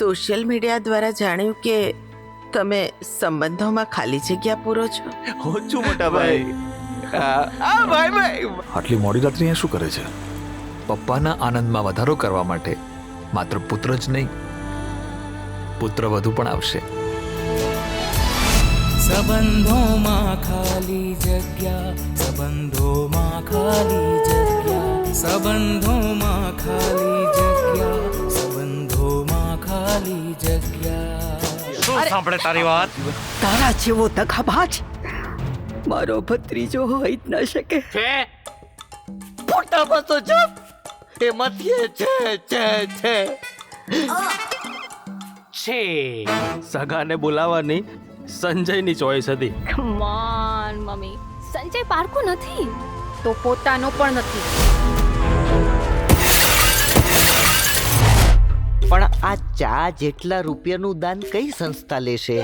Social media દ્વારા જાણ્યું કે તમે સંબંધોમાં ખાલી જગ્યા પૂરો છો. હું છું મોટા ભાઈ. આટલી મોડી રાત્રે અહીંયા શું કરે છે? પપ્પાના આનંદમાં વધારો કરવા માટે માત્ર પુત્ર જ નહીં, પુત્ર વધુ પણ આવશે. સંબંધોમાં ખાલી જગ્યા, સંબંધોમાં ખાલી જગ્યા, સંબંધોમાં ખાલી જગ્યા, સંબંધોમાં ખાલી જગ્યા. શું સાંભળે તારી વાત? તારા જેવો દગાબાજ મારો ભત્રીજો હોય જ ન શકે. છે ફોટા બસો ચપ એમાંથી છે સગાને બોલાવવાની સંજયની ચોઈસ હતી. કમ ઓન મમ્મી, સંજય પારકો નથી તો પોતાનો પણ નથી. પણ આ ચા જેટલા રૂપિયાનું દાન કઈ સંસ્થા લેશે?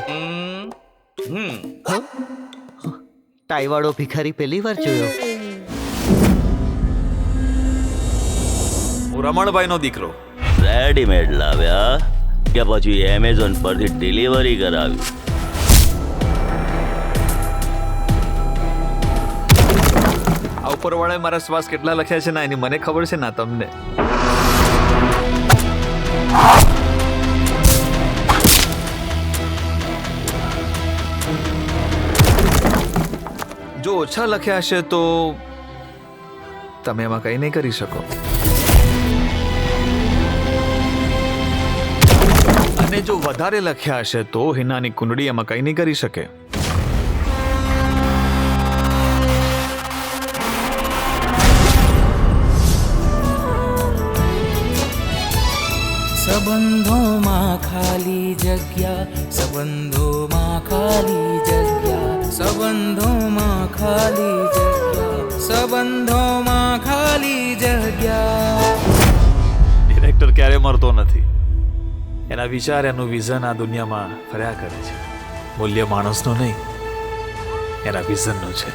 ટાઈવાળો ભિખારી પહેલી વાર જોયો. હું રમણભાઈનો દીકરો. રેડીમેડ લાવ્યા કે પછી એમેઝોન પરથી ડિલિવરી કરાવી? આ ઉપરવાળાએ મારા શ્વાસ કેટલા લખ્યા છે ને એની મને ખબર છે ના તમને. જો ઓછા લખ્યા હશે તો તમે એમાં કંઈ નહીં કરી શકો. અને જો વધારે લખ્યા હશે તો હિનાની કુંડળી એમાં કંઈ નહીં કરી શકે. સંબંધોમાં ખાલી જગ્યા, સંબંધોમાં ખાલી જગ્યા, સંબંધોમાં ખાલી જગ્યા, સંબંધોમાં ખાલી જગ્યા. ડિરેક્ટર ક્યારે મરતો નથી. એના વિચાર, એનું વિઝન આ દુનિયામાં ફર્યા કરે છે. મૂલ્ય માણસનું નહીં, એના વિઝનનું છે.